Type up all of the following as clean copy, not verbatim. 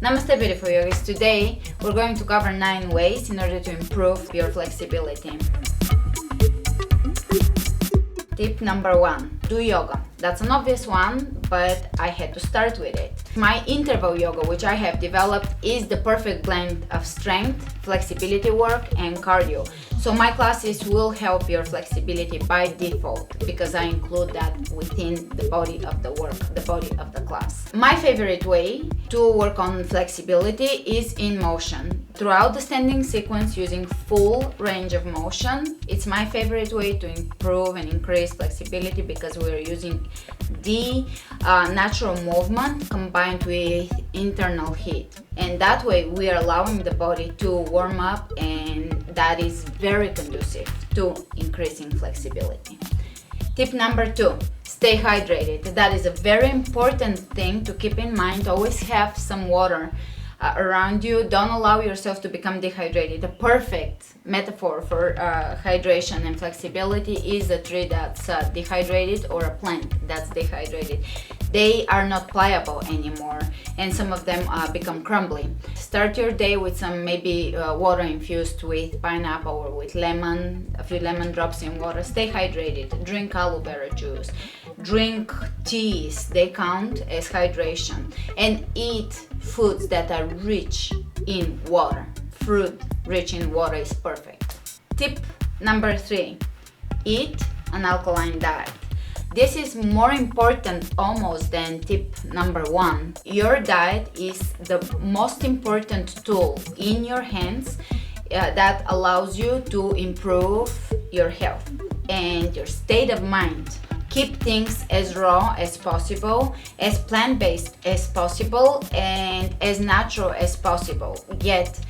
Namaste beautiful yogis. Today we're going to cover 9 ways in order to improve your flexibility. Tip number 1, do yoga. That's an obvious one, but I had to start with it. My interval yoga, which I have developed, is the perfect blend of strength, flexibility work, and cardio. So my classes will help your flexibility by default because I include that within the body of the work, the body of the class. My favorite way to work on flexibility is in motion. Throughout the standing sequence using full range of motion, it's my favorite way to improve and increase flexibility because we're using the natural movement combined with internal heat. And that way we are allowing the body to warm up, and that is very conducive to increasing flexibility. Tip number 2, stay hydrated. That is a very important thing to keep in mind. Always have some water around you. Don't allow yourself to become dehydrated. The perfect metaphor for hydration and flexibility is a tree that's dehydrated or a plant that's dehydrated. They are not pliable anymore, and some of them become crumbly. Start your day with some maybe water infused with pineapple or with lemon, a few lemon drops in water. Stay hydrated. Drink aloe vera juice. Drink teas, they count as hydration. And eat foods that are rich in water. Fruit rich in water is perfect. Tip number 3, eat an alkaline diet. This is more important almost than tip number 1. Your diet is the most important tool in your hands that allows you to improve your health and your state of mind. Keep things as raw as possible, as plant-based as possible, and as natural as possible. Get,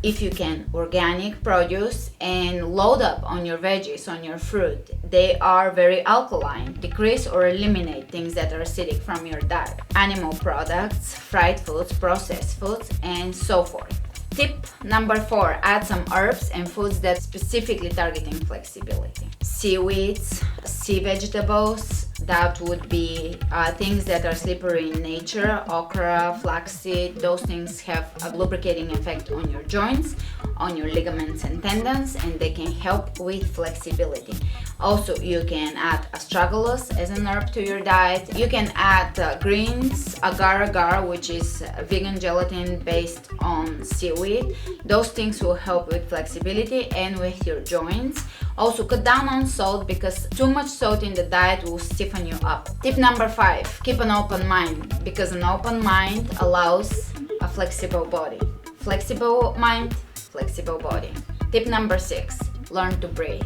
if you can, organic produce and load up on your veggies, on your fruit. They are very alkaline. Decrease or eliminate things that are acidic from your diet. Animal products, fried foods, processed foods, and so forth. Tip number 4, add some herbs and foods that specifically targeting flexibility. Seaweeds, sea vegetables, that would be things that are slippery in nature. Okra, flaxseed, those things have a lubricating effect on your joints, on your ligaments and tendons, and they can help with flexibility. Also, you can add astragalus as an herb to your diet. You can add greens, agar-agar, which is vegan gelatin based on seaweed. Those things will help with flexibility and with your joints. Also, cut down on salt because too much salt in the diet will stiffen you up. Tip number 5, keep an open mind because an open mind allows a flexible body. Flexible mind, flexible body. Tip number 6, learn to breathe.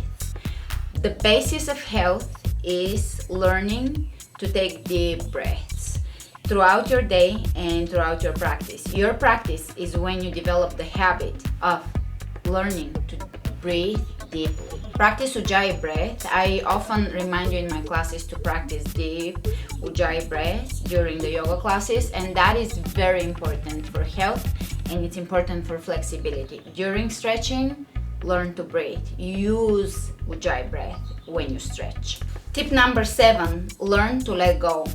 The basis of health is learning to take deep breaths throughout your day and throughout your practice. Your practice is when you develop the habit of learning to breathe deeply. Practice Ujjayi breath. I often remind you in my classes to practice deep Ujjayi breath during the yoga classes, and that is very important for health and it's important for flexibility. During stretching, learn to breathe. Use Ujjayi breath when you stretch. Tip number 7, learn to let go.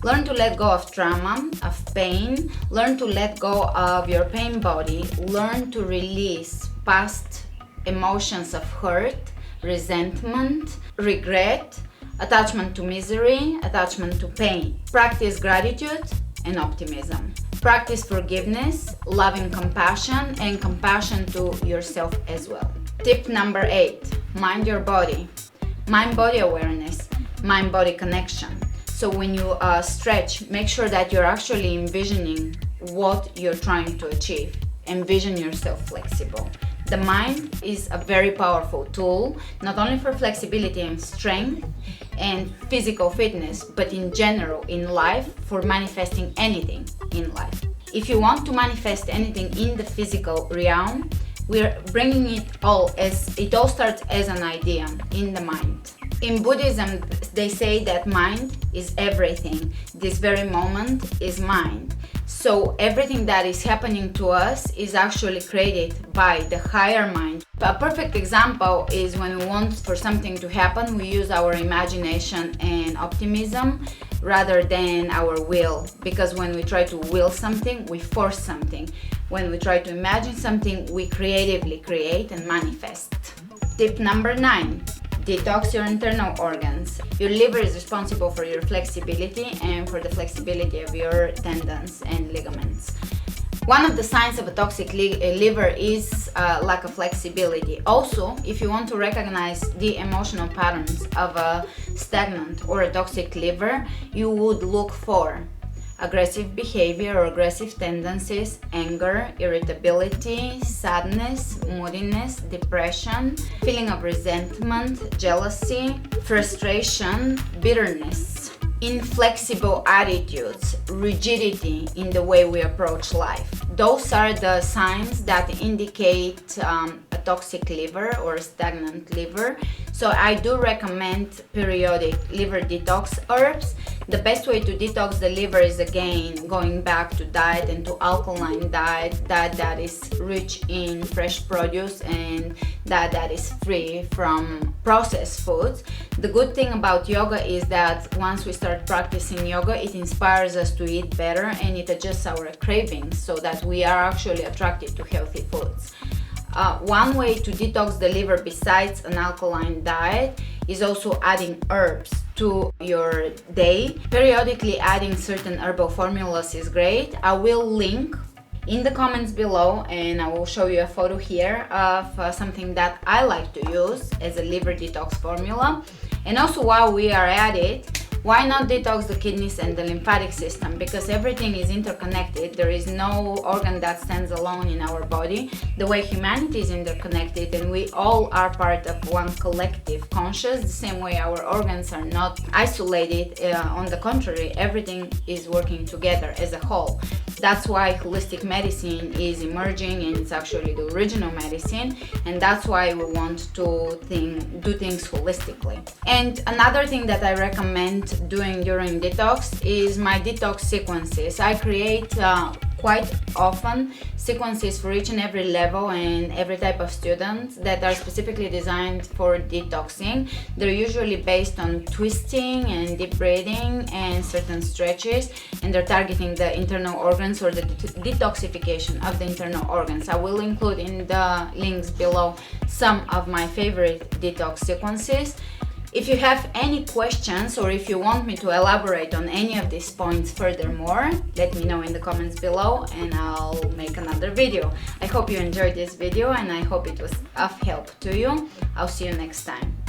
Learn to let go of trauma, of pain. Learn to let go of your pain body. Learn to release past emotions of hurt, resentment, regret, attachment to misery, attachment to pain. Practice gratitude and optimism. Practice forgiveness, loving compassion, and compassion to yourself as well. Tip number 8, mind your body. Mind-body awareness, mind-body connection. So when you stretch, make sure that you're actually envisioning what you're trying to achieve. Envision yourself flexible. The mind is a very powerful tool, not only for flexibility and strength and physical fitness, but in general in life, for manifesting anything in life. If you want to manifest anything in the physical realm, we're bringing it all starts as an idea in the mind. In Buddhism, they say that mind is everything. This very moment is mind. So everything that is happening to us is actually created by the higher mind. A perfect example is when we want for something to happen, we use our imagination and optimism rather than our will, because when we try to will something, we force something. When we try to imagine something, we creatively create and manifest. Tip number 9. Detox your internal organs. Your liver is responsible for your flexibility and for the flexibility of your tendons and ligaments. One of the signs of a toxic liver is lack of flexibility. Also, if you want to recognize the emotional patterns of a stagnant or a toxic liver, you would look for aggressive behavior or aggressive tendencies, anger, irritability, sadness, moodiness, depression, feeling of resentment, jealousy, frustration, bitterness, inflexible attitudes, rigidity in the way we approach life. Those are the signs that indicate a toxic liver or a stagnant liver. So I do recommend periodic liver detox herbs. The best way to detox the liver is again going back to diet and to alkaline diet, that is rich in fresh produce and that is free from processed foods. The good thing about yoga is that once we start practicing yoga, it inspires us to eat better and it adjusts our cravings so that we are actually attracted to healthy foods. One way to detox the liver besides an alkaline diet is also adding herbs to your day. Periodically adding certain herbal formulas is great. I will link in the comments below and I will show you a photo here of something that I like to use as a liver detox formula. And also, while we are at it, why not detox the kidneys and the lymphatic system? Because everything is interconnected. There is no organ that stands alone in our body. The way humanity is interconnected and we all are part of one collective conscious, the same way our organs are not isolated. On the contrary, everything is working together as a whole. That's why holistic medicine is emerging and it's actually the original medicine, and that's why we want to do things holistically. And another thing that I recommend doing during detox is my detox sequences. I create quite often sequences for each and every level and every type of students that are specifically designed for detoxing. They're usually based on twisting and deep breathing and certain stretches, and they're targeting the internal organs or the detoxification of the internal organs. I will include in the links below some of my favorite detox sequences. If you have any questions or if you want me to elaborate on any of these points furthermore, let me know in the comments below and I'll make another video. I hope you enjoyed this video and I hope it was of help to you. I'll see you next time.